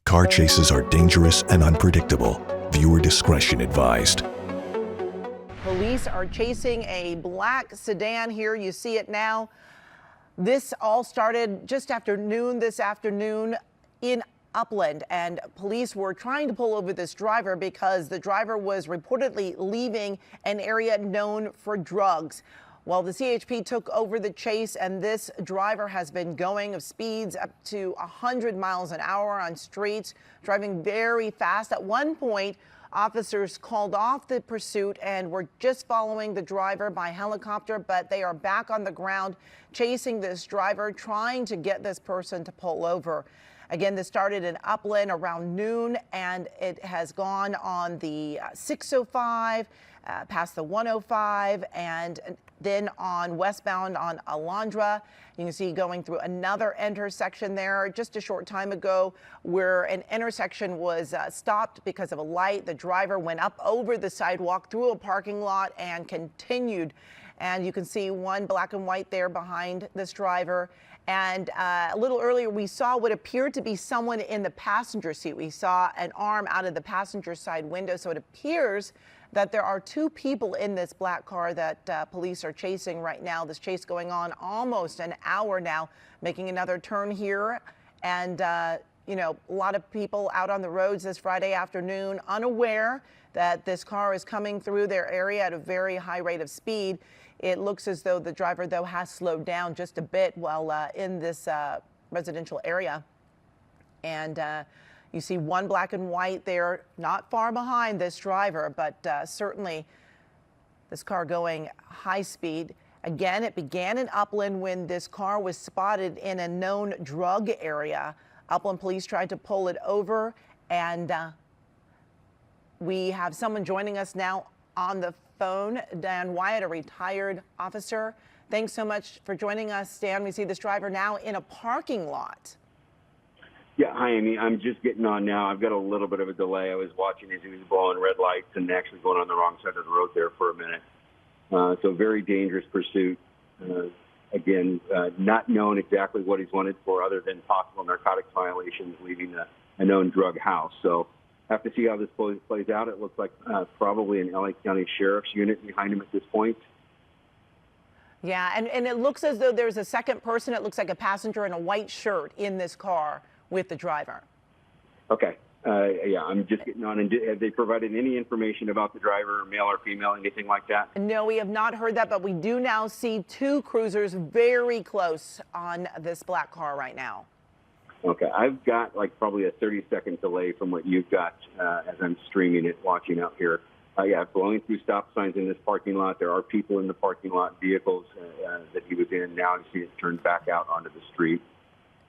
Car chases are dangerous and unpredictable. Viewer discretion advised. Police are chasing a black sedan here. You see it now. This all started just after noon this afternoon in Upland, and police were trying to pull over this driver because the driver was reportedly leaving an area known for drugs. Well, the CHP took over the chase, and this driver has been going of speeds up to 100 miles an hour on streets, driving very fast. At one point, officers called off the pursuit and were just following the driver by helicopter, but they are back on the ground chasing this driver, trying to get this person to pull over. Again, this started in Upland around noon, and it has gone on the 605, past the 105, and then on westbound on Alondra. You can see going through another intersection there just a short time ago where an intersection was stopped because of a light. The driver went up over the sidewalk through a parking lot and continued. And you can see one black and white there behind this driver. And a little earlier, we saw what appeared to be someone in the passenger seat. We saw an arm out of the passenger side window. So it appears that there are two people in this black car that police are chasing right now. This chase going on almost an hour now, making another turn here. And, you know, a lot of people out on the roads this Friday afternoon, unaware that this car is coming through their area at a very high rate of speed. It looks as though the driver, though, has slowed down just a bit while in this residential area. And you see one black and white there, not far behind this driver, but certainly this car going high speed. Again, it began in Upland when this car was spotted in a known drug area. Upland police tried to pull it over, and we have someone joining us now on the phone. Dan Wyatt, a retired officer. Thanks so much for joining us, Dan. We see this driver now in a parking lot. Yeah, hi, Amy. I'm just getting on now. I've got a little bit of a delay. I was watching as he was blowing red lights and actually going on the wrong side of the road there for a minute. So very dangerous pursuit. Again, not known exactly what he's wanted for other than possible narcotics violations, leaving a known drug house. So have to see how this plays out. It looks like probably an LA County Sheriff's unit behind him at this point. Yeah, and it looks as though there's a second person. It looks like a passenger in a white shirt in this car with the driver. Okay. Yeah, I'm just getting on. And have they provided any information about the driver, male or female, anything like that? No, we have not heard that, but we do now see two cruisers very close on this black car right now. Okay, I've got like probably a 30-second delay from what you've got as I'm streaming it, watching out here. Yeah, blowing through stop signs in this parking lot. There are people in the parking lot, vehicles that he was in. Now you see it turned back out onto the street.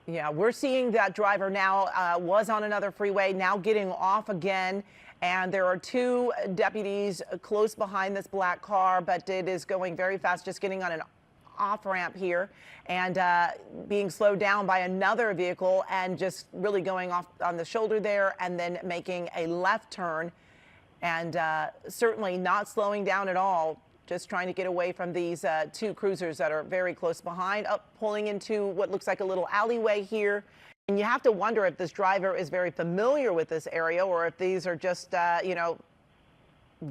Yeah, we're seeing that driver now was on another freeway, now getting off again. And there are two deputies close behind this black car, but it is going very fast, just getting on an off ramp here and being slowed down by another vehicle and just really going off on the shoulder there and then making a left turn and certainly not slowing down at all, just trying to get away from these two cruisers that are very close behind, pulling into what looks like a little alleyway here. And you have to wonder if this driver is very familiar with this area or if these are just, you know,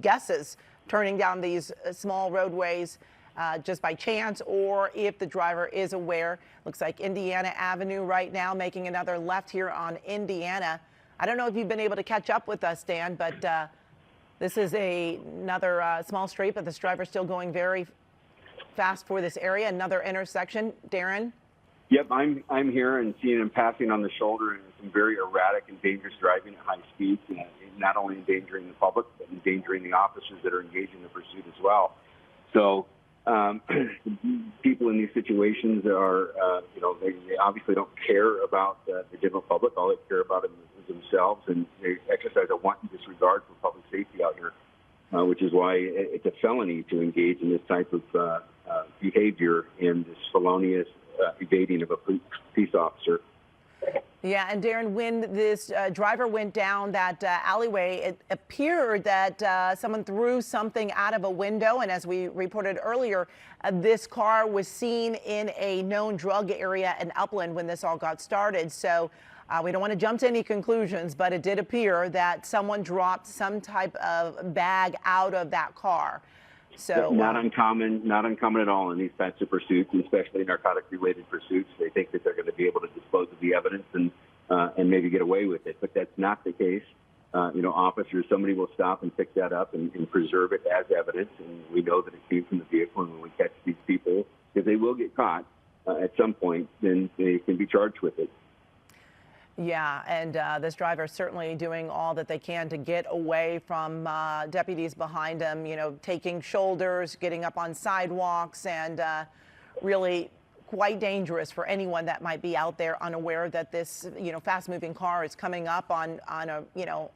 guesses turning down these small roadways just by chance, or if the driver is aware. Looks like Indiana Avenue right now, making another left here on Indiana. I don't know if you've been able to catch up with us, Dan, but this is another small street, but this driver still going very fast for this area. Another intersection. Darren? Yep, I'm here and seeing him passing on the shoulder and some very erratic and dangerous driving at high speeds, not only endangering the public, but endangering the officers that are engaged in the pursuit as well. So people in these situations are, you know, they obviously don't care about the general public. All they care about is themselves, and they exercise a wanton disregard for public safety out here, which is why it's a felony to engage in this type of behavior and this felonious evading of a police officer. Yeah, and Darren, when this driver went down that alleyway, it appeared that someone threw something out of a window. And as we reported earlier, this car was seen in a known drug area in Upland when this all got started. So We don't want to jump to any conclusions, but it did appear that someone dropped some type of bag out of that car. So not uncommon at all in these types of pursuits, especially narcotic-related pursuits. They think that they're going to be able to dispose of the evidence and maybe get away with it, but that's not the case. Officers, somebody will stop and pick that up and preserve it as evidence, and we know that it came from the vehicle. And when we catch these people, if they will get caught at some point, then they can be charged with it. Yeah, and this driver is certainly doing all that they can to get away from deputies behind him, taking shoulders, getting up on sidewalks, and really quite dangerous for anyone that might be out there unaware that this, fast-moving car is coming up on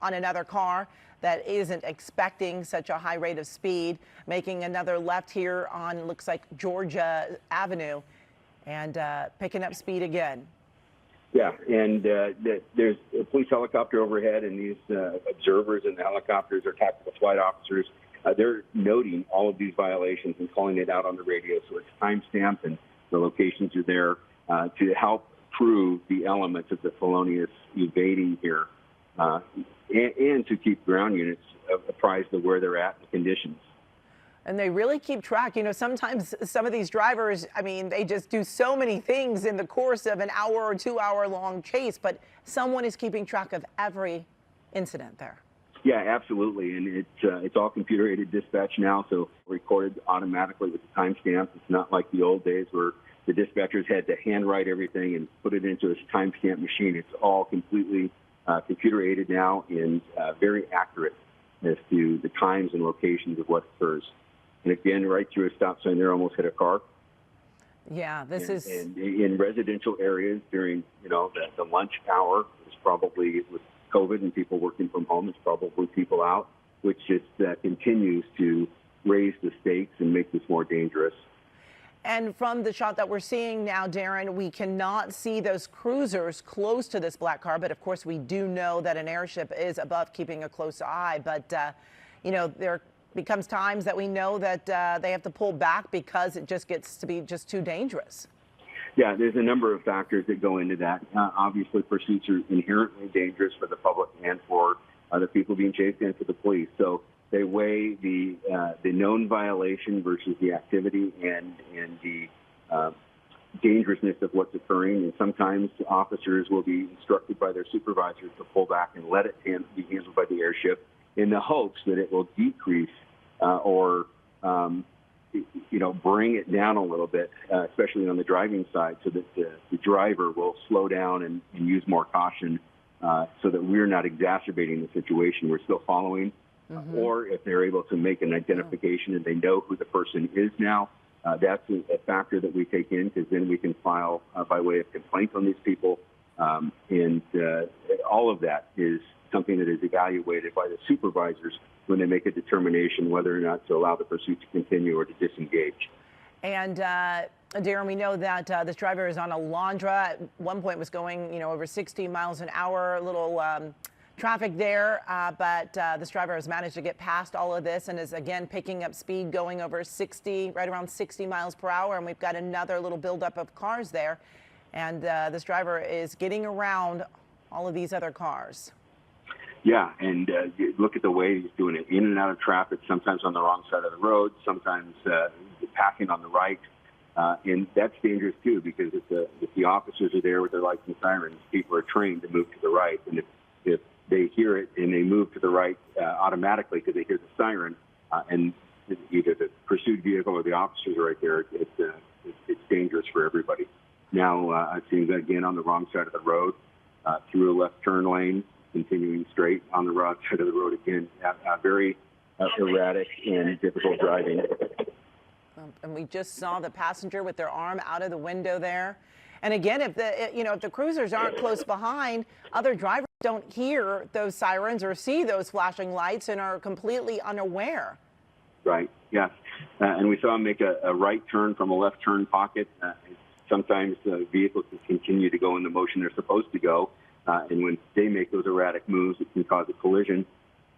another car that isn't expecting such a high rate of speed, making another left here on, looks like Georgia Avenue, and picking up speed again. Yeah, and there's a police helicopter overhead, and these observers in the helicopters are tactical flight officers. They're noting all of these violations and calling it out on the radio, so it's time-stamped, and the locations are there to help prove the elements of the felonious evading here, and to keep ground units apprised of where they're at and the conditions. And they really keep track. Sometimes some of these drivers, they just do so many things in the course of an hour or 2 hour long chase, but someone is keeping track of every incident there. Yeah, absolutely. And it's all computer-aided dispatch now, so recorded automatically with the timestamp. It's not like the old days where the dispatchers had to handwrite everything and put it into a timestamp machine. It's all completely computer-aided now and very accurate as to the times and locations of what occurs. And again, right through a stop sign there, almost hit a car. Yeah, And in residential areas during, the lunch hour, it's probably with COVID and people working from home, it's probably people out, which just continues to raise the stakes and make this more dangerous. And from the shot that we're seeing now, Darren, we cannot see those cruisers close to this black car, but of course we do know that an airship is above, keeping a close eye. But, there becomes times that we know that they have to pull back because it just gets to be just too dangerous. Yeah, there's a number of factors that go into that. Obviously, pursuits are inherently dangerous for the public and for the people being chased and for the police. So they weigh the known violation versus the activity and the dangerousness of what's occurring. And sometimes officers will be instructed by their supervisors to pull back and let it be handled by the airship in the hopes that it will decrease or bring it down a little bit, especially on the driving side, so that the driver will slow down and use more caution so that we're not exacerbating the situation. We're still following. Or if they're able to make an identification and they know who the person is now, that's a factor that we take in, because then we can file by way of complaint on these people. And all of that is something that is evaluated by the supervisors when they make a determination whether or not to allow the pursuit to continue or to disengage. And Darren, we know that this driver is on a Landra. At one point was going, over 60 miles an hour, a little traffic there, but this driver has managed to get past all of this and is again picking up speed, going over 60, right around 60 miles per hour. And we've got another little buildup of cars there. And this driver is getting around all of these other cars. Yeah, and look at the way he's doing it, in and out of traffic, sometimes on the wrong side of the road, sometimes passing on the right. And that's dangerous, too, because if the officers are there with their lights and sirens, people are trained to move to the right. And if they hear it and they move to the right automatically because they hear the siren, and either the pursued vehicle or the officers are right there, it's dangerous for everybody. Now, I've seen that again on the wrong side of the road, through a left turn lane, continuing straight on the wrong side of the road again. Very erratic and difficult driving. And we just saw the passenger with their arm out of the window there. And again, if the cruisers aren't close behind, other drivers don't hear those sirens or see those flashing lights and are completely unaware. Right. Yes. And we saw him make a right turn from a left turn pocket. Sometimes vehicles can continue to go in the motion they're supposed to go. And when they make those erratic moves, it can cause a collision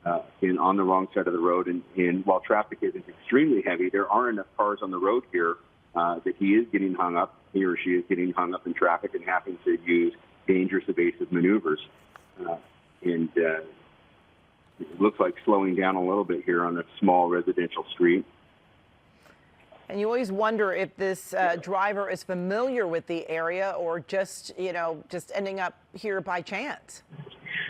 on the wrong side of the road. And while traffic isn't extremely heavy, there are enough cars on the road here that he or she is getting hung up in traffic and having to use dangerous evasive maneuvers. And it looks like slowing down a little bit here on a small residential street. And you always wonder if this driver is familiar with the area or just, just ending up here by chance.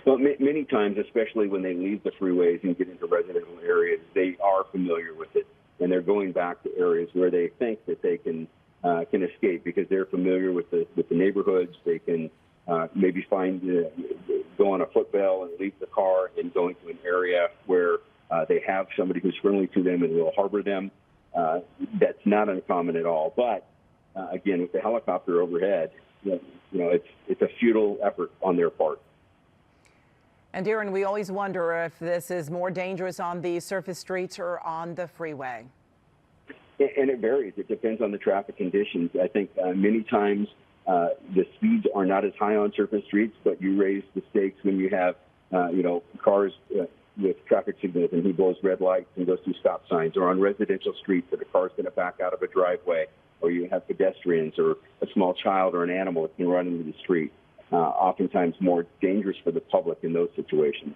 Well, many times, especially when they leave the freeways and get into residential areas, they are familiar with it, and they're going back to areas where they think that they can escape because they're familiar with the neighborhoods. They can maybe go on a footbell and leave the car and go into an area where they have somebody who's friendly to them and will harbor them. That's not uncommon at all. But again, with the helicopter overhead, it's a futile effort on their part. And Darren, we always wonder if this is more dangerous on the surface streets or on the freeway. And it varies. It depends on the traffic conditions. I think many times the speeds are not as high on surface streets, but you raise the stakes when you have, cars with traffic signals and he blows red lights and goes through stop signs, or on residential streets that a car's going to back out of a driveway, or you have pedestrians or a small child or an animal that can run into the street. Oftentimes more dangerous for the public in those situations.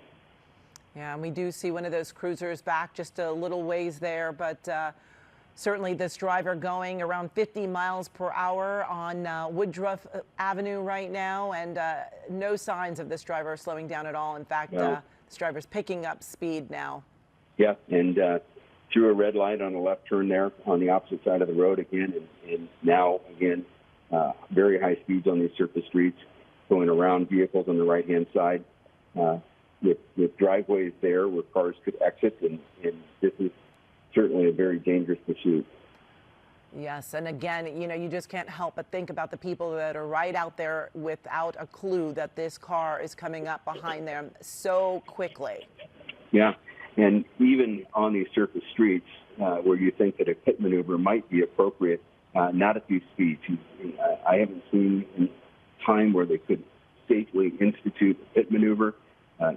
Yeah, and we do see one of those cruisers back just a little ways there, but certainly this driver going around 50 miles per hour on Woodruff Avenue right now, and no signs of this driver slowing down at all. In fact, this driver's picking up speed now. Yeah, and through a red light on the left turn there on the opposite side of the road again, and now again, very high speeds on these surface streets, going around vehicles on the right-hand side, with driveways there where cars could exit, and this is certainly a very dangerous pursuit. Yes, and again, you just can't help but think about the people that are right out there without a clue that this car is coming up behind them so quickly. Yeah, and even on these surface streets where you think that a pit maneuver might be appropriate, not at these speeds. I haven't seen any time where they could safely institute a pit maneuver,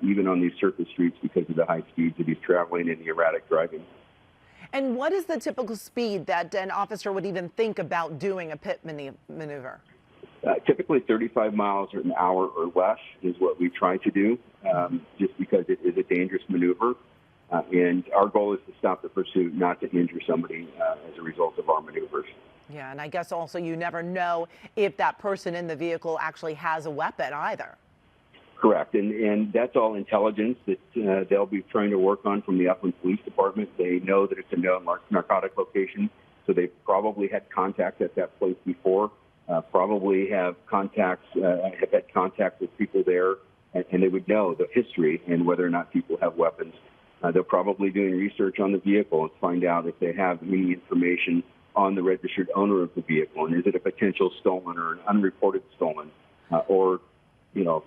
even on these surface streets, because of the high speeds that he's traveling and the erratic driving. And what is the typical speed that an officer would even think about doing a pit maneuver? Typically 35 miles an hour or less is what we try to do, just because it is a dangerous maneuver. And our goal is to stop the pursuit, not to injure somebody as a result of our maneuvers. Yeah, and I guess also you never know if that person in the vehicle actually has a weapon either. Correct, and that's all intelligence that they'll be trying to work on from the Upland Police Department. They know that it's a known narcotic location, so they've probably had contact at that place before, probably have had contact with people there, and they would know the history and whether or not people have weapons. They're probably doing research on the vehicle and find out if they have any information on the registered owner of the vehicle, and is it a potential stolen or an unreported stolen, or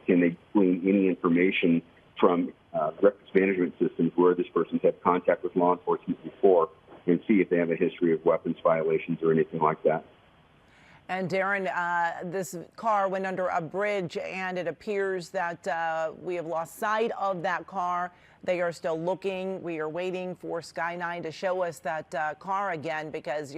can they glean any information from records management systems where this person's had contact with law enforcement before, and see if they have a history of weapons violations or anything like that. And Darren, this car went under a bridge, and it appears that we have lost sight of that car. They are still looking. We are waiting for Sky 9 to show us that car again, because,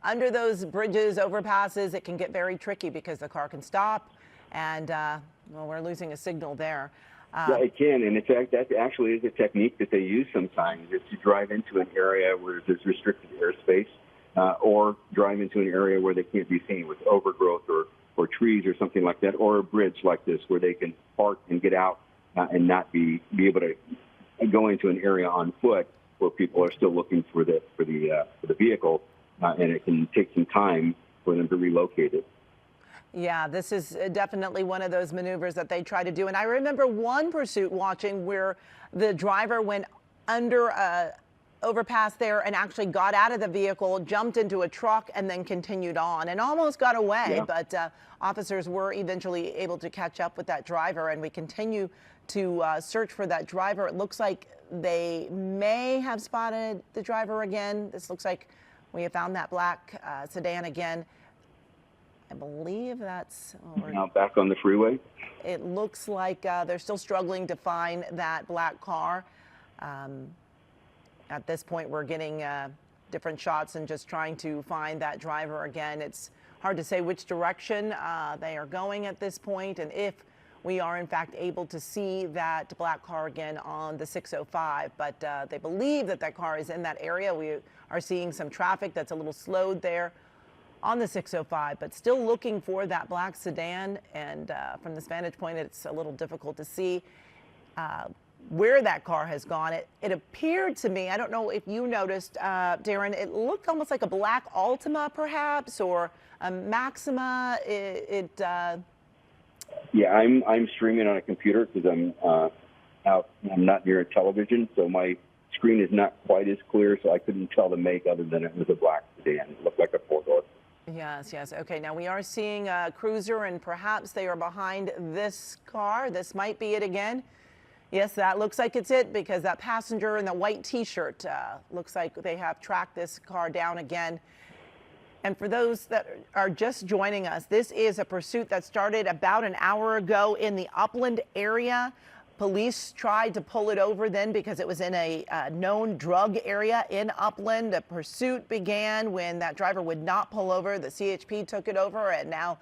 under those bridges, overpasses, it can get very tricky because the car can stop, and, well, we're losing a signal there. Yeah, it can, and in fact, that actually is a technique that they use sometimes, is to drive into an area where there's restricted airspace, or drive into an area where they can't be seen with overgrowth or trees or something like that, or a bridge like this where they can park and get out and not be able to go into an area on foot where people are still looking for the vehicle, and it can take some time for them to relocate it. Yeah, this is definitely one of those maneuvers that they try to do. And I remember one pursuit watching where the driver went under a overpass there and actually got out of the vehicle, jumped into a truck, and then continued on and almost got away. Yeah. But officers were eventually able to catch up with that driver, and we continue to search for that driver. It looks like they may have spotted the driver again. This looks like we have found that black sedan again. I believe that's... now back on the freeway? It looks like they're still struggling to find that black car. At this point, we're getting different shots and just trying to find that driver again. It's hard to say which direction they are going at this point, and if we are in fact able to see that black car again on the 605. But they believe that that car is in that area. We are seeing some traffic that's a little slowed there on the 605, but still looking for that black sedan. And from this vantage point, it's a little difficult to see where that car has gone. It appeared to me, I don't know if you noticed, Darren, it looked almost like a black Altima perhaps, or a Maxima. Yeah, I'm streaming on a computer because I'm out. I'm not near a television, so my screen is not quite as clear, so I couldn't tell the make other than it was a black sedan. It looked like a four-door. Yes, yes. Okay, now we are seeing a cruiser, and perhaps they are behind this car. This might be it again. Yes, that looks like it's it, because that passenger in the white T-shirt looks like they have tracked this car down again. And for those that are just joining us, this is a pursuit that started about an hour ago in the Upland area. Police tried to pull it over then because it was in a known drug area in Upland. A pursuit began when that driver would not pull over. The CHP took it over, and now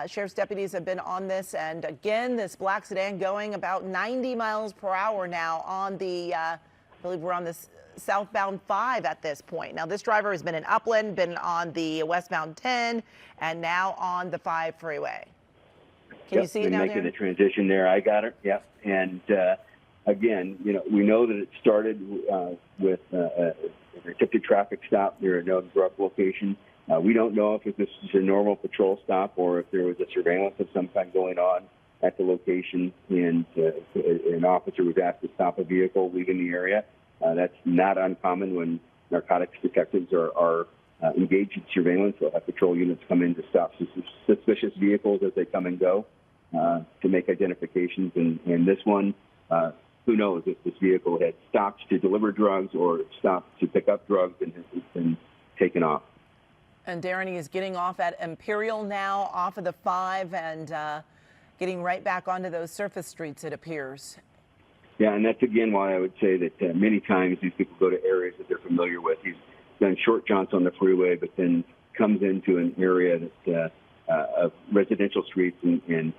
sheriff's deputies have been on this. And again, this black sedan going about 90 miles per hour now on the, I believe we're on this southbound 5 at this point. Now, this driver has been in Upland, been on the westbound 10, and now on the 5 freeway. Can you see it now, making Darren? the transition there. I got it. Yep. And again, we know that it started with a attempted traffic stop near a known drug location. We don't know if this is a normal patrol stop or if there was a surveillance of some kind going on at the location, and an officer was asked to stop a vehicle leaving the area. That's not uncommon when narcotics detectives are engaged in surveillance. They'll have patrol units come in to stop suspicious vehicles as they come and go to make identifications. And this one, who knows if this vehicle had stopped to deliver drugs or stopped to pick up drugs and has been taken off. And Darren, he is getting off at Imperial now, off of the 5, and getting right back onto those surface streets, it appears. Yeah, and that's again why I would say that many times these people go to areas that they're familiar with. He's done short jaunts on the freeway, but then comes into an area that of residential streets and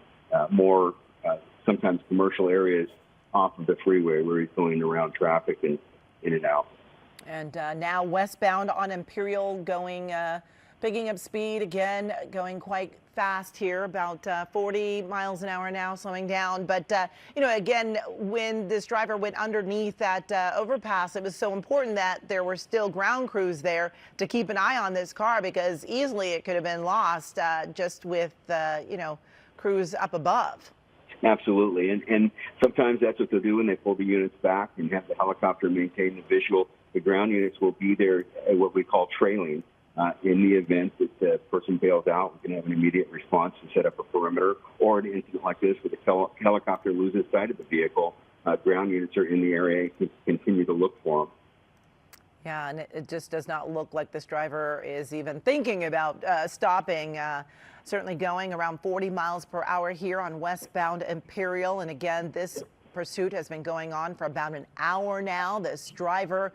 more sometimes commercial areas off of the freeway where he's going around traffic and in and out. And now westbound on Imperial, going, picking up speed again, going quite fast here, about 40 miles an hour now, slowing down. But, again, when this driver went underneath that overpass, it was so important that there were still ground crews there to keep an eye on this car, because easily it could have been lost just with, crews up above. Absolutely. And sometimes that's what they'll do when they pull the units back and have the helicopter maintain the visual. The ground units will be there at what we call trailing. In the event that the person bails out, we can have an immediate response to set up a perimeter. Or an incident like this where the helicopter loses sight of the vehicle, ground units are in the area and continue to look for them. Yeah, and it just does not look like this driver is even thinking about stopping. Certainly going around 40 miles per hour here on westbound Imperial. And again, this pursuit has been going on for about an hour now. This driver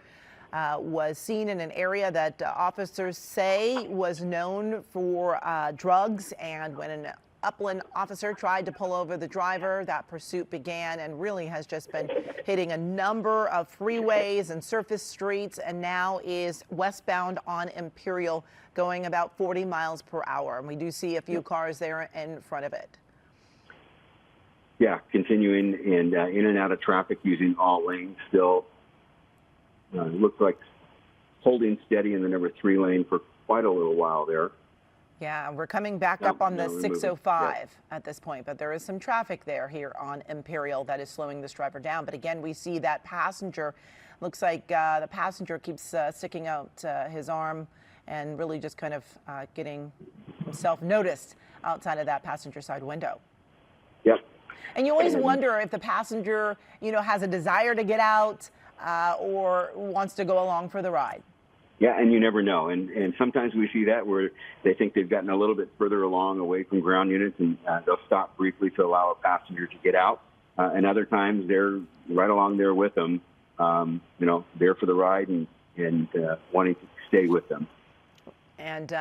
was seen in an area that officers say was known for drugs, and when an Upland officer tried to pull over the driver, that pursuit began and really has just been hitting a number of freeways and surface streets, and now is westbound on Imperial going about 40 miles per hour. And we do see a few cars there in front of it. Yeah, continuing and in and out of traffic using all lanes still. It looks like holding steady in the number 3 lane for quite a little while there. Yeah, we're coming back up on the 605 at this point, but there is some traffic there here on Imperial that is slowing this driver down. But again, we see that passenger. Looks like the passenger keeps sticking out his arm and really just kind of getting himself noticed outside of that passenger side window. Yep. And you always wonder if the passenger, has a desire to get out or wants to go along for the ride. Yeah, and you never know. And sometimes we see that where they think they've gotten a little bit further along away from ground units, and they'll stop briefly to allow a passenger to get out. And other times they're right along there with them, there for the ride and wanting to stay with them. And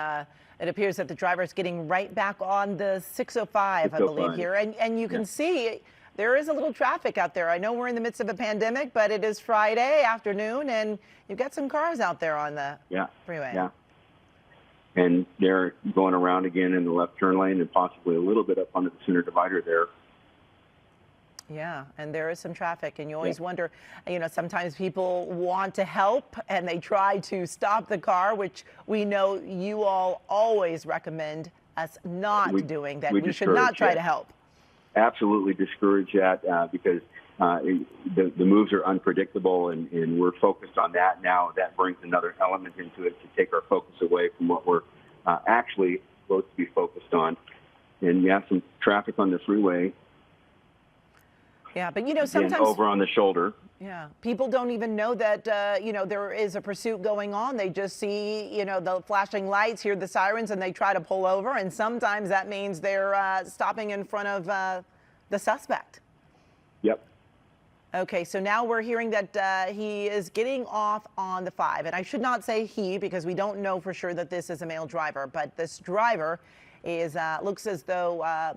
it appears that the driver is getting right back on the 605, I believe, here. And you can see there is a little traffic out there. I know we're in the midst of a pandemic, but it is Friday afternoon, and you've got some cars out there on the freeway. Yeah. And they're going around again in the left turn lane and possibly a little bit up onto the center divider there. Yeah, and there is some traffic, and you always wonder, you know, sometimes people want to help and they try to stop the car, which we know you all always recommend us not doing, that we should not try to help. Absolutely discourage that because the moves are unpredictable, and we're focused on that now. That brings another element into it to take our focus away from what we're actually supposed to be focused on. And you have some traffic on the freeway. Yeah, but you know, sometimes over on the shoulder. Yeah, people don't even know that, you know, there is a pursuit going on. They just see, you know, the flashing lights, hear the sirens, and they try to pull over. And sometimes that means they're stopping in front of the suspect. Yep. Okay, so now we're hearing that he is getting off on the 5. And I should not say he because we don't know for sure that this is a male driver. But this driver is looks as though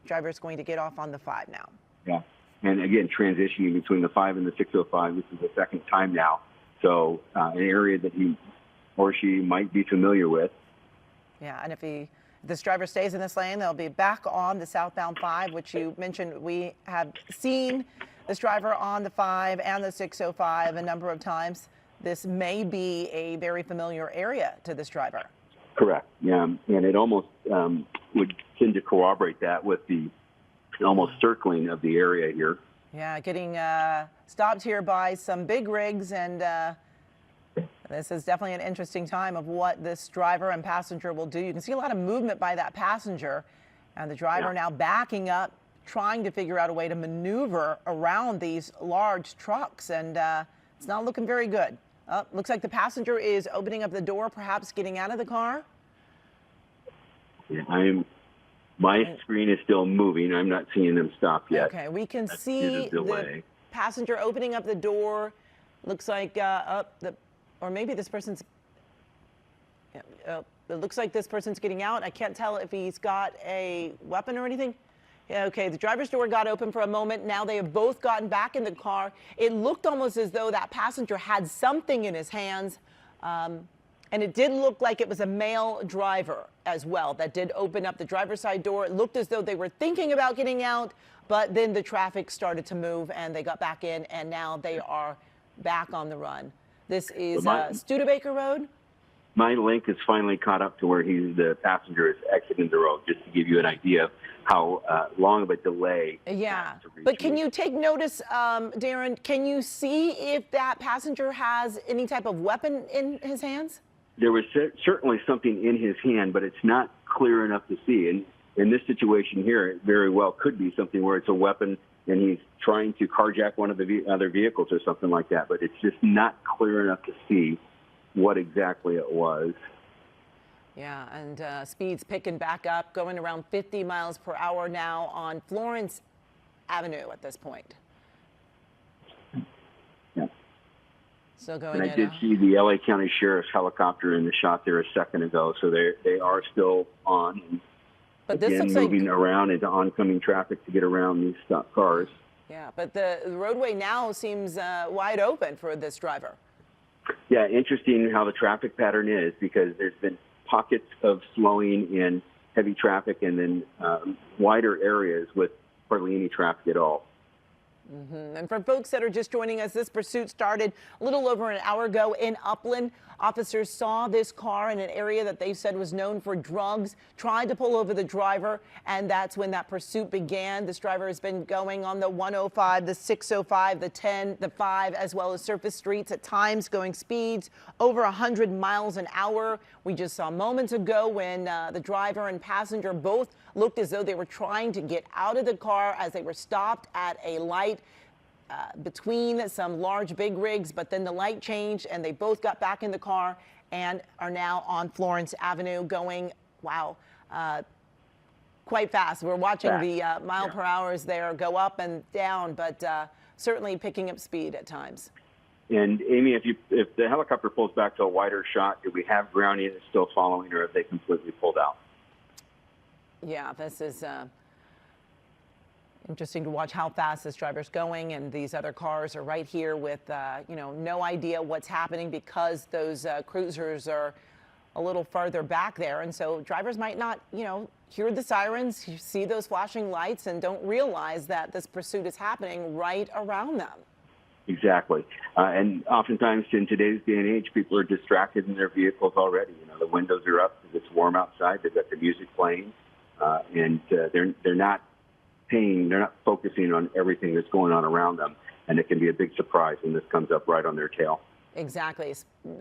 driver is going to get off on the 5 now. Yeah. And again, transitioning between the 5 and the 605, this is the second time now. So an area that he or she might be familiar with. Yeah, and if this driver stays in this lane, they'll be back on the southbound 5, which you mentioned. We have seen this driver on the 5 and the 605 a number of times. This may be a very familiar area to this driver. Correct. Yeah, and it almost would tend to corroborate that with the almost circling of the area here. Yeah, getting stopped here by some big rigs, and this is definitely an interesting time of what this driver and passenger will do. You can see a lot of movement by that passenger, and the driver now backing up, trying to figure out a way to maneuver around these large trucks, and it's not looking very good. Looks like the passenger is opening up the door, perhaps getting out of the car. Yeah, my screen is still moving. I'm not seeing them stop yet. Okay, we can see the passenger opening up the door. Looks like or maybe this person's. It looks like this person's getting out. I can't tell if he's got a weapon or anything. Yeah, okay, the driver's door got open for a moment. Now they have both gotten back in the car. It looked almost as though that passenger had something in his hands. And it did look like it was a male driver as well that did open up the driver's side door. It looked as though they were thinking about getting out, but then the traffic started to move and they got back in, and now they are back on the run. This is Studebaker Road. My link is finally caught up to where the passenger is exiting the road, just to give you an idea of how long of a delay. Yeah, but can you take notice, Darren, can you see if that passenger has any type of weapon in his hands? There was certainly something in his hand, but it's not clear enough to see. And in this situation here, it very well could be something where it's a weapon and he's trying to carjack one of the other vehicles or something like that. But it's just not clear enough to see what exactly it was. Yeah, and speeds picking back up, going around 50 miles per hour now on Florence Avenue at this point. Still going. And I did see the LA County Sheriff's helicopter in the shot there a second ago, so they are still on. And but again, this looks moving like around into oncoming traffic to get around these stopped cars. Yeah, but the roadway now seems wide open for this driver. Yeah, interesting how the traffic pattern is, because there's been pockets of slowing in heavy traffic and then wider areas with hardly any traffic at all. And for folks that are just joining us, this pursuit started a little over an hour ago in Upland. Officers saw this car in an area that they said was known for drugs, tried to pull over the driver, and that's when that pursuit began. This driver has been going on the 105, the 605, the 10, the 5, as well as surface streets, at times going speeds over 100 miles an hour. We just saw moments ago when the driver and passenger both looked as though they were trying to get out of the car as they were stopped at a light between some large big rigs, but then the light changed and they both got back in the car and are now on Florence Avenue going, wow, quite fast. We're watching the mile per hours there go up and down, but certainly picking up speed at times. And Amy, if the helicopter pulls back to a wider shot, do we have ground units still following, or have they completely pulled out? Yeah, this is interesting to watch how fast this driver's going, and these other cars are right here with, no idea what's happening because those cruisers are a little farther back there. And so drivers might not, hear the sirens, see those flashing lights, and don't realize that this pursuit is happening right around them. Exactly. And oftentimes in today's day and age, people are distracted in their vehicles already. The windows are up because it's warm outside. They've got the music playing, and they're not focusing on everything that's going on around them. And it can be a big surprise when this comes up right on their tail. Exactly,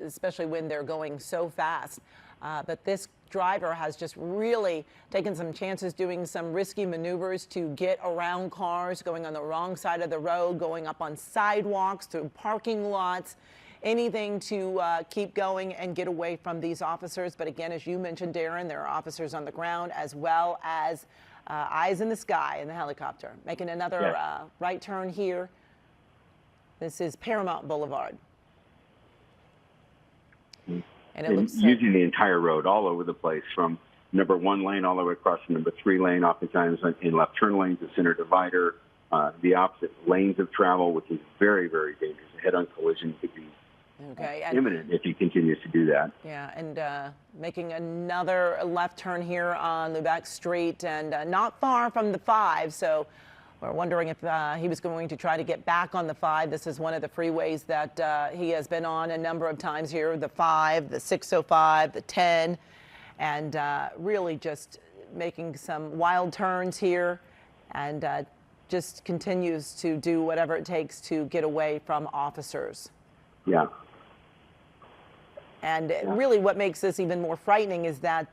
especially when they're going so fast. But this driver has just really taken some chances, doing some risky maneuvers to get around cars, going on the wrong side of the road, going up on sidewalks, through parking lots, anything to keep going and get away from these officers. But again, as you mentioned, Darren, there are officers on the ground as well as eyes in the sky in the helicopter. Making another right turn here. This is Paramount Boulevard. And it looks using the entire road all over the place, from number 1 lane all the way across to number 3 lane, oftentimes in left turn lanes, the center divider, the opposite lanes of travel, which is very, very dangerous. A head-on collision could be imminent if he continues to do that. Yeah, and making another left turn here on Lubeck Street, and not far from the 5, so we're wondering if he was going to try to get back on the 5. This is one of the freeways that he has been on a number of times here, the 5, the 605, the 10, and really just making some wild turns here, and just continues to do whatever it takes to get away from officers. Yeah. And really what makes this even more frightening is that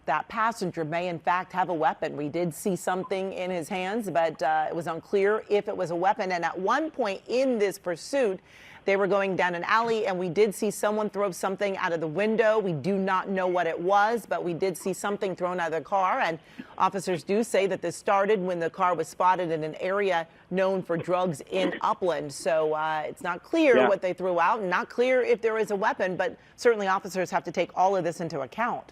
that passenger may in fact have a weapon. We did see something in his hands, but it was unclear if it was a weapon. And at one point in this pursuit, they were going down an alley, and we did see someone throw something out of the window. We do not know what it was, but we did see something thrown out of the car. And officers do say that this started when the car was spotted in an area known for drugs in Upland. So it's not clear what they threw out, and not clear if there is a weapon, but certainly officers have to take all of this into account.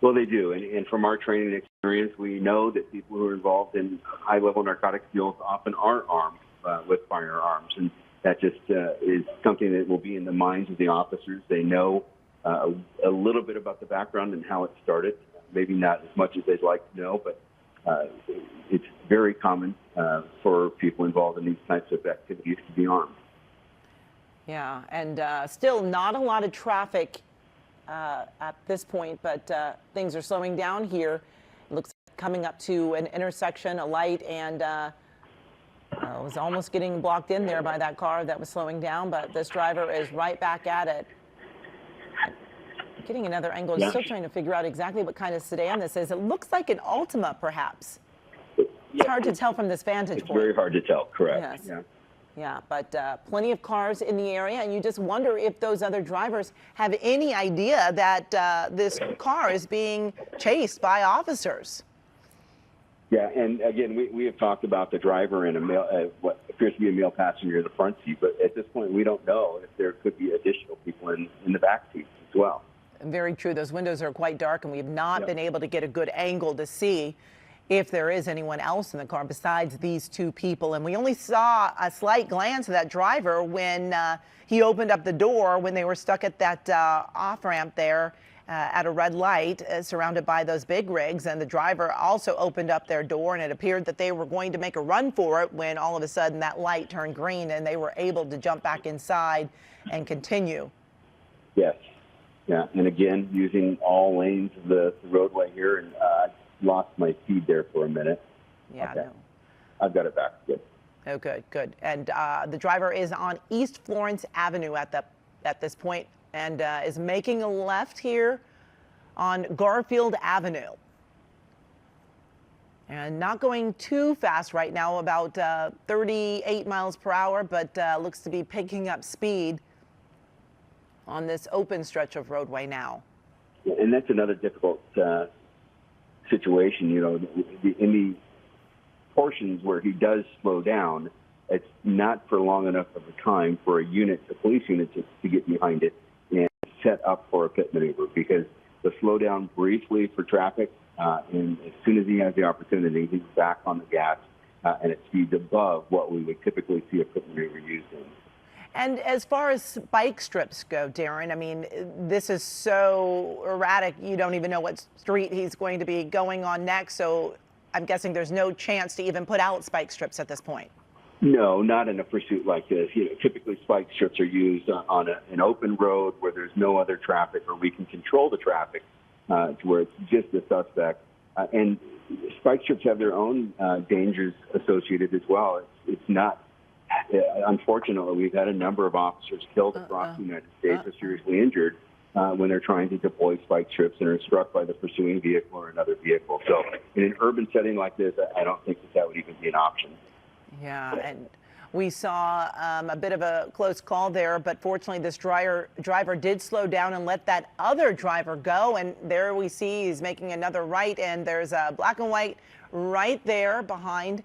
Well, they do. And from our training experience, we know that people who are involved in high-level narcotics deals often are armed with firearms. And that just is something that will be in the minds of the officers. They know a little bit about the background and how it started. Maybe not as much as they'd like to know, but it's very common for people involved in these types of activities to be armed. Yeah, and still not a lot of traffic at this point, but things are slowing down here. It looks like coming up to an intersection, a light, and was almost getting blocked in there by that car that was slowing down, but this driver is right back at it. Getting another angle, still trying to figure out exactly what kind of sedan this is. It looks like an Altima, perhaps. It's hard to tell from this vantage point. It's very hard to tell, correct. Yes. Yeah. Yeah, but plenty of cars in the area, and you just wonder if those other drivers have any idea that this car is being chased by officers. Yeah, and again, we have talked about the driver and what appears to be a male passenger in the front seat, but at this point, we don't know if there could be additional people in the back seat as well. Very true. Those windows are quite dark, and we have not been able to get a good angle to see if there is anyone else in the car besides these two people. And we only saw a slight glance of that driver when he opened up the door when they were stuck at that off-ramp there at a red light surrounded by those big rigs. And the driver also opened up their door, and it appeared that they were going to make a run for it when all of a sudden that light turned green and they were able to jump back inside and continue. Yes. Yeah. And again, using all lanes of the roadway here, and lost my feed there for a minute. Yeah, okay. No. I've got it back. Good. Oh, good, good. And the driver is on East Florence Avenue at this point, and is making a left here on Garfield Avenue. And not going too fast right now, about 38 miles per hour, but looks to be picking up speed on this open stretch of roadway now. And that's another difficult situation, in the portions where he does slow down, it's not for long enough of a time for a police unit to get behind it and set up for a pit maneuver, because the slow down briefly for traffic, and as soon as he has the opportunity, he's back on the gas, and it speeds above what we would typically see a pit maneuver used in. And as far as spike strips go, Darren, I mean, this is so erratic, you don't even know what street he's going to be going on next. So I'm guessing there's no chance to even put out spike strips at this point. No, not in a pursuit like this. Typically spike strips are used on an open road where there's no other traffic, or we can control the traffic to where it's just the suspect. And spike strips have their own dangers associated as well. It's not. Unfortunately, we've had a number of officers killed across the United States or seriously injured when they're trying to deploy spike strips and are struck by the pursuing vehicle or another vehicle. So in an urban setting like this, I don't think that would even be an option. Yeah, and we saw a bit of a close call there, but fortunately this driver did slow down and let that other driver go. And there we see he's making another right, and there's a black and white right there behind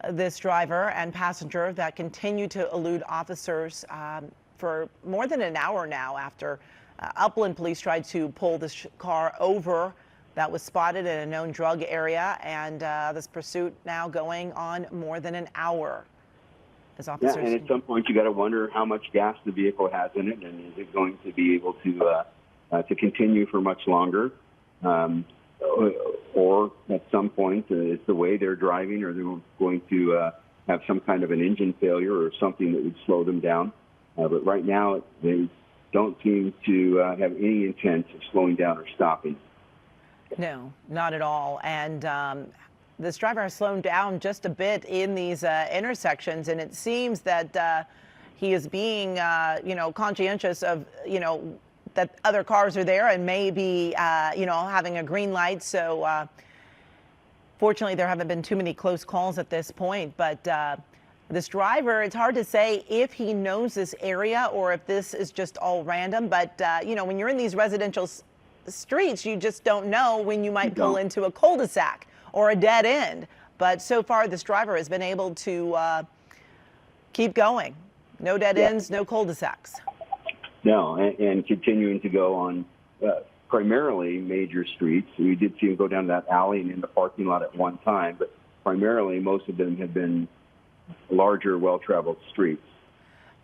this driver and passenger that continue to elude officers for more than an hour now after Upland police tried to pull this car over that was spotted in a known drug area, and this pursuit now going on more than an hour. As officers, and at some point you got to wonder how much gas the vehicle has in it, and is it going to be able to continue for much longer? Or at some point, it's the way they're driving, or they're going to have some kind of an engine failure or something that would slow them down. But right now, they don't seem to have any intent of slowing down or stopping. No, not at all. And this driver has slowed down just a bit in these intersections, and it seems that he is being, conscientious of, that other cars are there and maybe, having a green light. So fortunately, there haven't been too many close calls at this point. But this driver, it's hard to say if he knows this area or if this is just all random. But, when you're in these residential streets, you just don't know when you might pull into a cul-de-sac or a dead end. But so far, this driver has been able to keep going. No dead ends, no cul-de-sacs. No, and continuing to go on primarily major streets. We did see him go down that alley and in the parking lot at one time, but primarily most of them have been larger, well-traveled streets.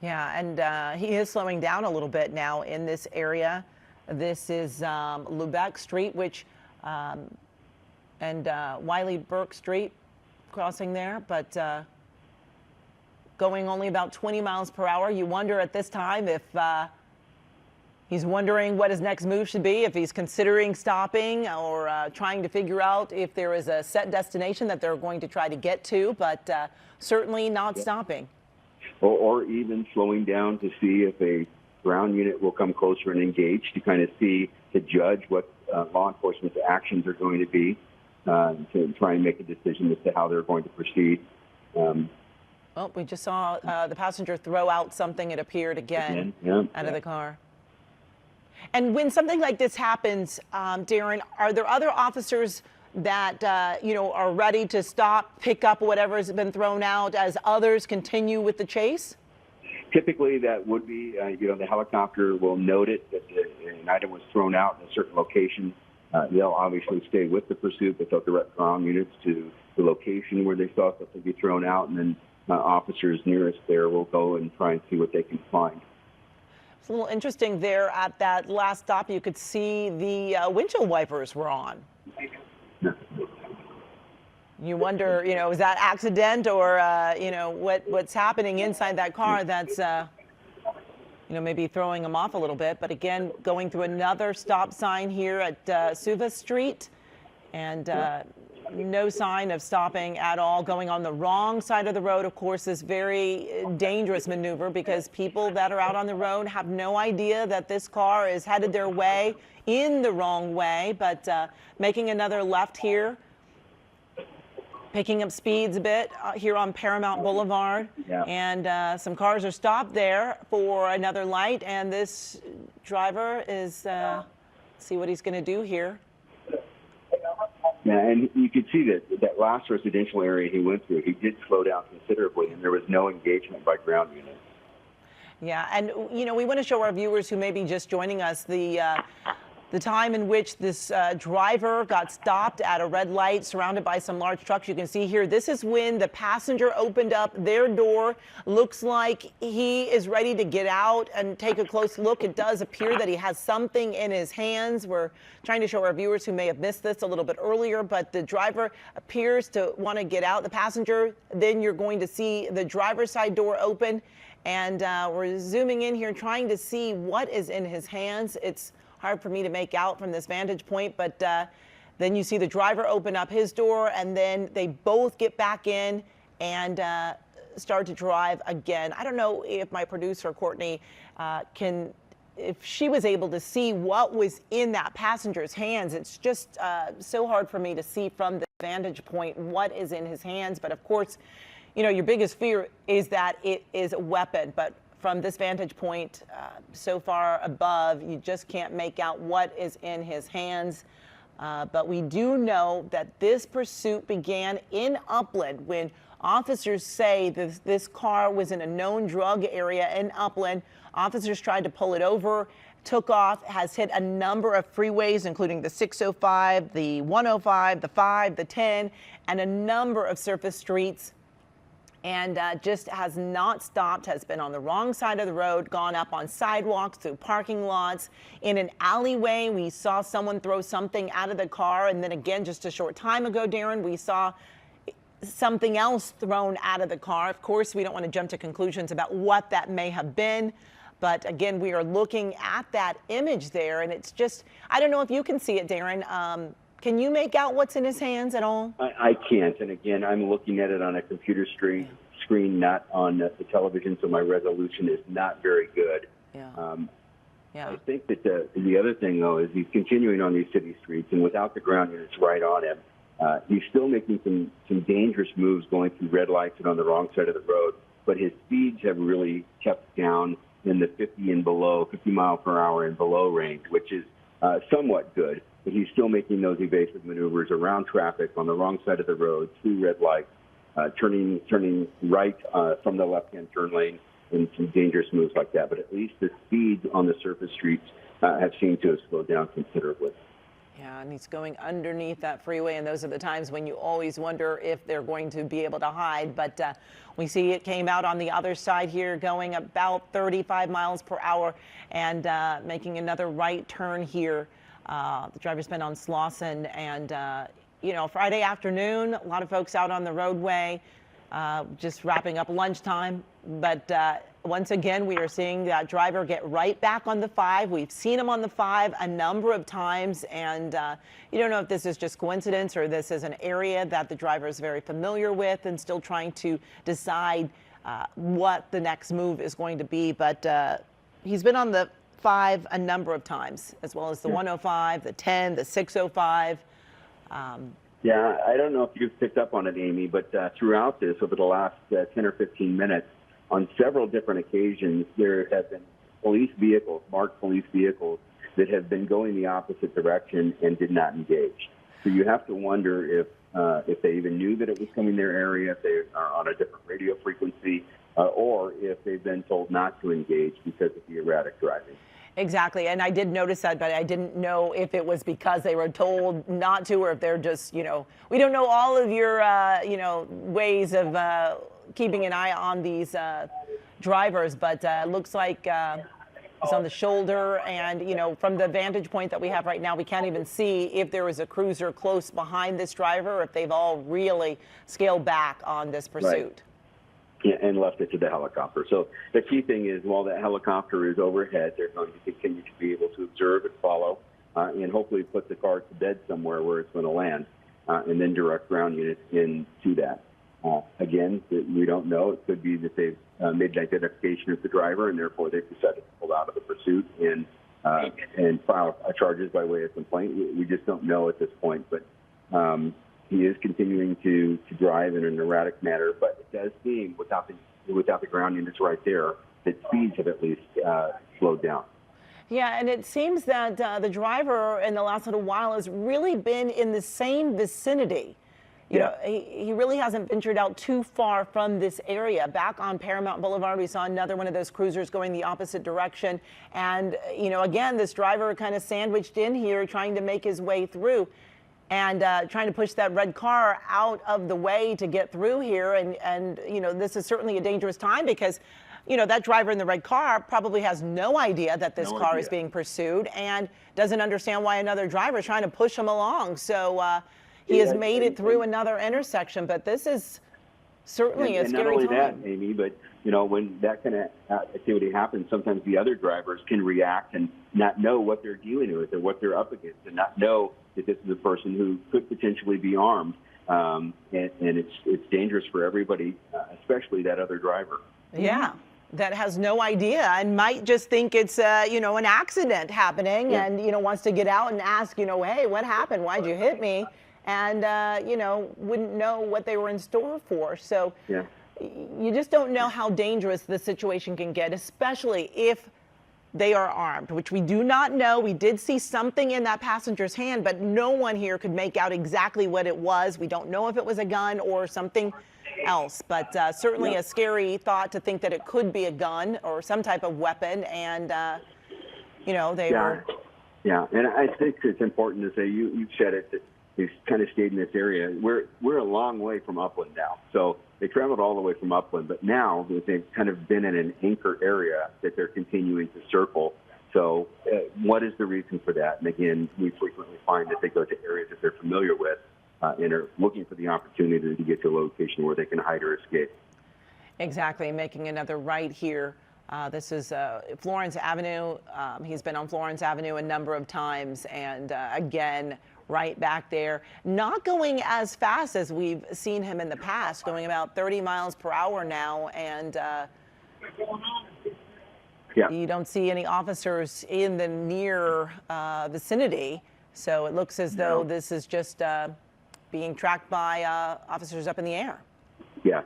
Yeah, and he is slowing down a little bit now in this area. This is Lubeck Street, which and Wiley Burke Street crossing there, but going only about 20 miles per hour. You wonder at this time if he's wondering what his next move should be, if he's considering stopping or trying to figure out if there is a set destination that they're going to try to get to, but certainly not stopping. Or even slowing down to see if a ground unit will come closer and engage to kind of to judge what law enforcement's actions are going to be, to try and make a decision as to how they're going to proceed. Well, we just saw the passenger throw out something, it appeared again, out of the car. And when something like this happens, Darren, are there other officers that, are ready to stop, pick up whatever has been thrown out as others continue with the chase? Typically, that would be, the helicopter will note it that an item was thrown out in a certain location. They'll obviously stay with the pursuit, but they'll direct ground units to the location where they saw something be thrown out, and then officers nearest there will go and try and see what they can find. It's a little interesting there at that last stop. You could see the windshield wipers were on. You wonder, is that accident or, what's happening inside that car that's, maybe throwing them off a little bit. But again, going through another stop sign here at Suva Street, and no sign of stopping at all. Going on the wrong side of the road, of course, is very dangerous maneuver because people that are out on the road have no idea that this car is headed their way in the wrong way. But making another left here, picking up speeds a bit here on Paramount Boulevard. Yeah. And some cars are stopped there for another light. And this driver is, see what he's going to do here. Yeah, and you could see that last residential area he went through, he did slow down considerably, and there was no engagement by ground units. Yeah, and we want to show our viewers who may be just joining us the time in which this driver got stopped at a red light surrounded by some large trucks. You can see here, this is when the passenger opened up their door. Looks like he is ready to get out and take a close look. It does appear that he has something in his hands. We're trying to show our viewers who may have missed this a little bit earlier, but the driver appears to want to get out. The passenger, then you're going to see the driver's side door open, and we're zooming in here trying to see what is in his hands. It's hard for me to make out from this vantage point, but then you see the driver open up his door, and then they both get back in and start to drive again. I don't know if my producer, Courtney, if she was able to see what was in that passenger's hands. It's just so hard for me to see from the vantage point what is in his hands. But of course, your biggest fear is that it is a weapon. But from this vantage point, so far above, you just can't make out what is in his hands. But we do know that this pursuit began in Upland when officers say this car was in a known drug area in Upland. Officers tried to pull it over, took off, has hit a number of freeways, including the 605, the 105, the 5, the 10, and a number of surface streets. And just has not stopped, has been on the wrong side of the road, gone up on sidewalks, through parking lots. In an alleyway, we saw someone throw something out of the car. And then again, just a short time ago, Darren, we saw something else thrown out of the car. Of course, we don't want to jump to conclusions about what that may have been. But again, we are looking at that image there. And it's just, I don't know if you can see it, Darren. Can you make out what's in his hands at all? I can't. And again, I'm looking at it on a computer screen, not on the television, so my resolution is not very good. Yeah. I think that the other thing, though, is he's continuing on these city streets, and without the ground units right on him, he's still making some dangerous moves going through red lights and on the wrong side of the road. But his speeds have really kept down in the 50 mile per hour and below range, which is somewhat good. But he's still making those evasive maneuvers around traffic on the wrong side of the road, through red lights, turning right from the left-hand turn lane, and some dangerous moves like that. But at least the speeds on the surface streets have seemed to have slowed down considerably. Yeah, and he's going underneath that freeway, and those are the times when you always wonder if they're going to be able to hide. But we see it came out on the other side here, going about 35 miles per hour and making another right turn here. The driver's been on Slauson, and Friday afternoon, a lot of folks out on the roadway, just wrapping up lunchtime. But once again, we are seeing that driver get right back on the 5. We've seen him on the 5 a number of times, and you don't know if this is just coincidence or this is an area that the driver is very familiar with and still trying to decide what the next move is going to be. But he's been on the 5 a number of times, as well as the 105, the 10, the 605. Yeah, I don't know if you've picked up on it, Amy, but throughout this, over the last 10 or 15 minutes, on several different occasions, there have been police vehicles, marked police vehicles, that have been going the opposite direction and did not engage. So you have to wonder if they even knew that it was coming their area, if they are on a different radio frequency, or if they've been told not to engage because of the erratic driving. Exactly, and I did notice that, but I didn't know if it was because they were told not to, or if they're just, we don't know all of your, ways of keeping an eye on these drivers, but it looks like it's on the shoulder, and, from the vantage point that we have right now, we can't even see if there is a cruiser close behind this driver, or if they've all really scaled back on this pursuit. Right. Yeah, and left it to the helicopter. So the key thing is, while that helicopter is overhead, they're going to continue to be able to observe and follow, and hopefully put the car to bed somewhere where it's going to land, and then direct ground units into that. Again, we don't know. It could be that they've made an identification of the driver, and therefore they've decided to pull out of the pursuit and file charges by way of complaint. We just don't know at this point, but he is continuing to drive in an erratic manner, but it does seem, without the ground units right there, that speeds have at least slowed down. Yeah, and it seems that the driver in the last little while has really been in the same vicinity. You know, he really hasn't ventured out too far from this area. Back on Paramount Boulevard, we saw another one of those cruisers going the opposite direction. And, you know, again, this driver kind of sandwiched in here trying to make his way through and trying to push that red car out of the way to get through here. And you know, this is certainly a dangerous time because, you know, that driver in the red car probably has no idea that this car is being pursued and doesn't understand why another driver is trying to push him along. So he has made it through another intersection, but this is certainly a scary time. And not only that, Amy, but, you know, when that kind of activity happens, sometimes the other drivers can react and not know what they're dealing with or what they're up against and not know that this is a person who could potentially be armed. And it's dangerous for everybody, especially that other driver. Yeah. That has no idea and might just think it's, you know, an accident happening and, you know, wants to get out and ask, you know, hey, what happened? Why'd you hit me? And, you know, wouldn't know what they were in store for. So you just don't know how dangerous the situation can get, especially if they are armed, which we do not know. We did see something in that passenger's hand, but no one here could make out exactly what it was. We don't know if it was a gun or something else, but certainly a scary thought to think that it could be a gun or some type of weapon. And, you know, they were. Yeah, and I think it's important to say, you've said it, that they kind of stayed in this area. We're a long way from Upland now. So they traveled all the way from Upland, but now they've kind of been in an anchor area that they're continuing to circle. So what is the reason for that? And again, we frequently find that they go to areas that they're familiar with and are looking for the opportunity to get to a location where they can hide or escape. Exactly, making another right here. This is Florence Avenue. He's been on Florence Avenue a number of times, and again, right back there. Not going as fast as we've seen him in the past, going about 30 miles per hour now, and you don't see any officers in the near vicinity. So it looks as though this is just being tracked by officers up in the air. Yeah,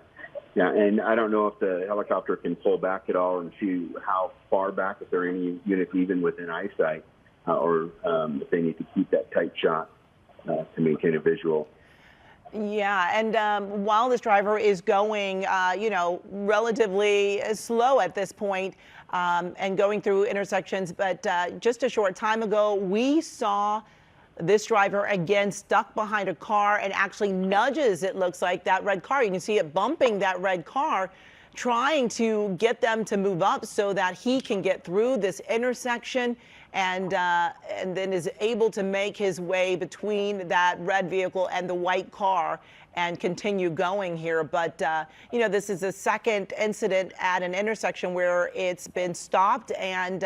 and I don't know if the helicopter can pull back at all and see how far back, if there are any units even within eyesight, or if they need to keep that tight shot to maintain a visual. Yeah, and while this driver is going, you know, relatively slow at this point and going through intersections, but just a short time ago, we saw this driver again stuck behind a car and actually nudges, it looks like, that red car. You can see it bumping that red car, trying to get them to move up so that he can get through this intersection and then is able to make his way between that red vehicle and the white car and continue going here. But, you know, this is the second incident at an intersection where it's been stopped and,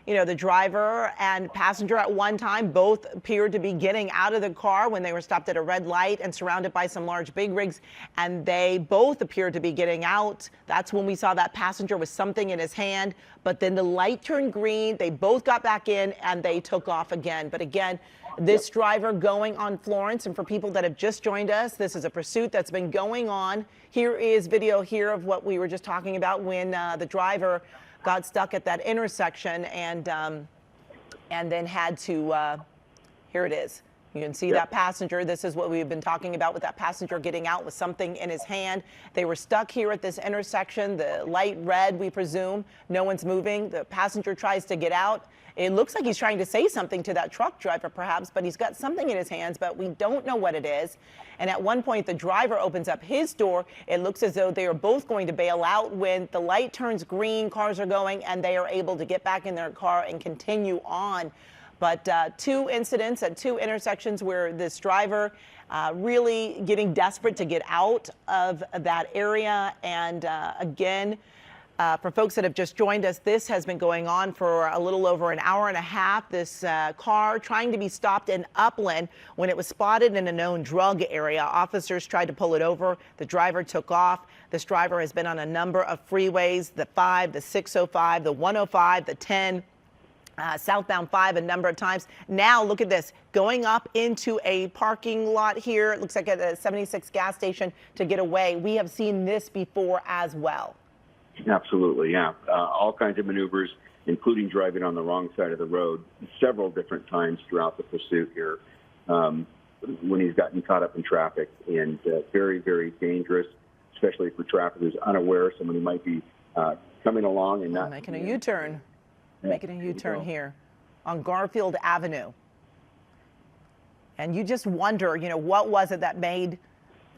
you know, the driver and passenger at one time both appeared to be getting out of the car when they were stopped at a red light and surrounded by some large big rigs, and they both appeared to be getting out. That's when we saw that passenger with something in his hand, but then the light turned green. They both got back in and they took off again. But again, this driver going on Florence, and for people that have just joined us, this is a pursuit that's been going on. Here is video here of what we were just talking about when the driver got stuck at that intersection and then had to, here it is. You can see that passenger. This is what we've been talking about with that passenger getting out with something in his hand. They were stuck here at this intersection, the light red, we presume. No one's moving. The passenger tries to get out. It looks like he's trying to say something to that truck driver perhaps, but he's got something in his hands, but we don't know what it is. And at one point, the driver opens up his door. It looks as though they are both going to bail out. When the light turns green, cars are going, and they are able to get back in their car and continue on. But two incidents at two intersections where this driver really getting desperate to get out of that area. And again, for folks that have just joined us, this has been going on for a little over an hour and a half. This car trying to be stopped in Upland when it was spotted in a known drug area. Officers tried to pull it over. The driver took off. This driver has been on a number of freeways, the 5, the 605, the 105, the 10. Southbound 5 a number of times. Now look at this, going up into a parking lot here. It looks like at a 76 gas station to get away. We have seen this before as well. Absolutely, yeah. All kinds of maneuvers, including driving on the wrong side of the road several different times throughout the pursuit here when he's gotten caught up in traffic, and very, very dangerous, especially for traffic who's unaware, someone who might be coming along and not making a U-turn. Yeah, making a U-turn here on Garfield Avenue. And you just wonder, you know, what was it that made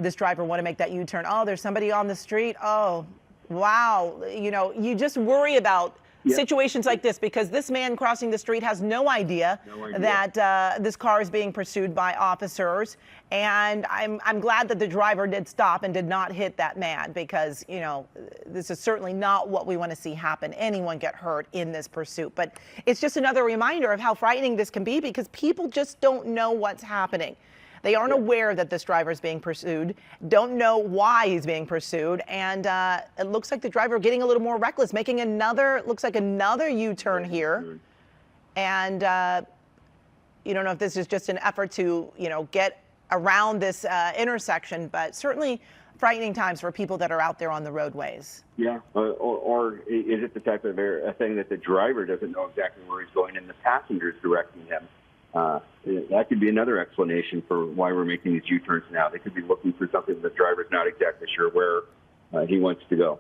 this driver want to make that U-turn? Oh, there's somebody on the street. Oh, wow. You know, you just worry about situations like this, because this man crossing the street has no idea that this car is being pursued by officers. And I'm glad that the driver did stop and did not hit that man, because, you know, this is certainly not what we want to see happen. Anyone get hurt in this pursuit. But it's just another reminder of how frightening this can be, because people just don't know what's happening. They aren't aware that this driver is being pursued, don't know why he's being pursued, and it looks like the driver getting a little more reckless, making another U-turn here. And you don't know if this is just an effort to, you know, get around this intersection, but certainly frightening times for people that are out there on the roadways. Yeah, or is it the type of a thing that the driver doesn't know exactly where he's going and the passenger's directing him? That could be another explanation for why we're making these U-turns now. They could be looking for something the driver's not exactly sure where he wants to go.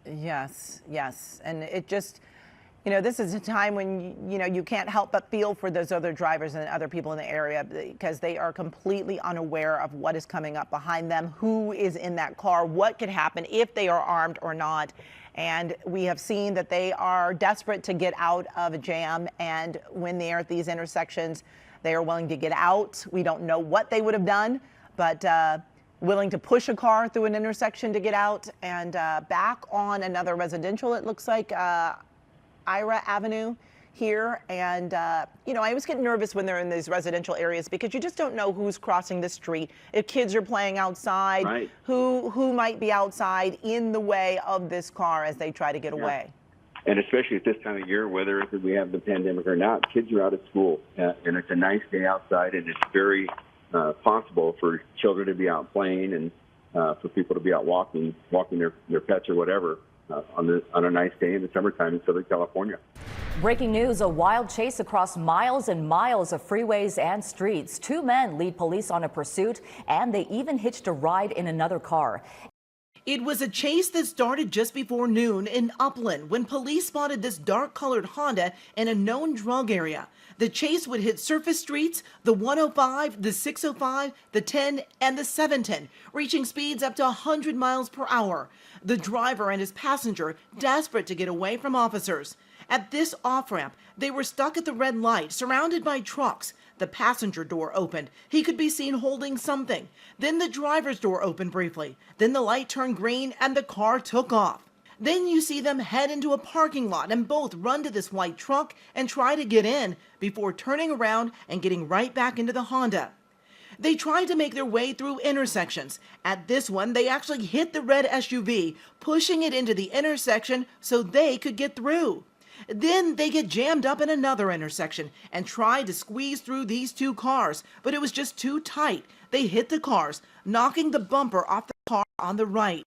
Yes, yes. And it just, you know, this is a time when, you know, you can't help but feel for those other drivers and other people in the area, because they are completely unaware of what is coming up behind them, who is in that car, what could happen if they are armed or not. And we have seen that they are desperate to get out of a jam. And when they're at these intersections, they are willing to get out. We don't know what they would have done, but willing to push a car through an intersection to get out. And back on another residential, it looks like Ira Avenue here. And, you know, I always get nervous when they're in these residential areas, because you just don't know who's crossing the street. If kids are playing outside, right, who might be outside in the way of this car as they try to get away. And especially at this time of year, whether we have the pandemic or not, kids are out of school, and it's a nice day outside, and it's very possible for children to be out playing and for people to be out walking their pets or whatever on a nice day in the summertime in Southern California. Breaking news, a wild chase across miles and miles of freeways and streets. Two men lead police on a pursuit, and they even hitched a ride in another car. It was a chase that started just before noon in Upland when police spotted this dark-colored Honda in a known drug area. The chase would hit surface streets, the 105, the 605, the 10, and the 710, reaching speeds up to 100 miles per hour. The driver and his passenger desperate to get away from officers. At this off-ramp, they were stuck at the red light, surrounded by trucks. The passenger door opened. He could be seen holding something. Then the driver's door opened briefly. Then the light turned green and the car took off. Then you see them head into a parking lot and both run to this white truck and try to get in before turning around and getting right back into the Honda. They tried to make their way through intersections. At this one, they actually hit the red SUV, pushing it into the intersection so they could get through. Then they get jammed up in another intersection and tried to squeeze through these two cars, but it was just too tight. They hit the cars, knocking the bumper off the car on the right.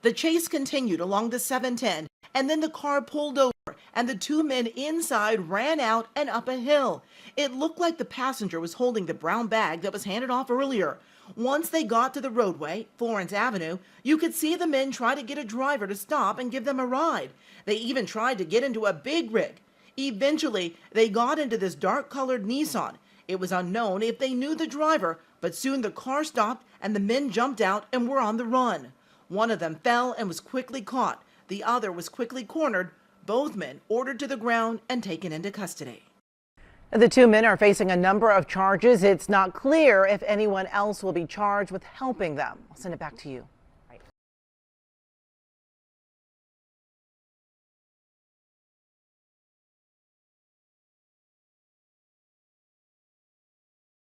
The chase continued along the 710, and then the car pulled over, and the two men inside ran out and up a hill. It looked like the passenger was holding the brown bag that was handed off earlier. Once they got to the roadway, Florence Avenue, you could see the men try to get a driver to stop and give them a ride. They even tried to get into a big rig. Eventually, they got into this dark-colored Nissan. It was unknown if they knew the driver, but soon the car stopped and the men jumped out and were on the run. One of them fell and was quickly caught. The other was quickly cornered. Both men ordered to the ground and taken into custody. The two men are facing a number of charges. It's not clear if anyone else will be charged with helping them. I'll send it back to you.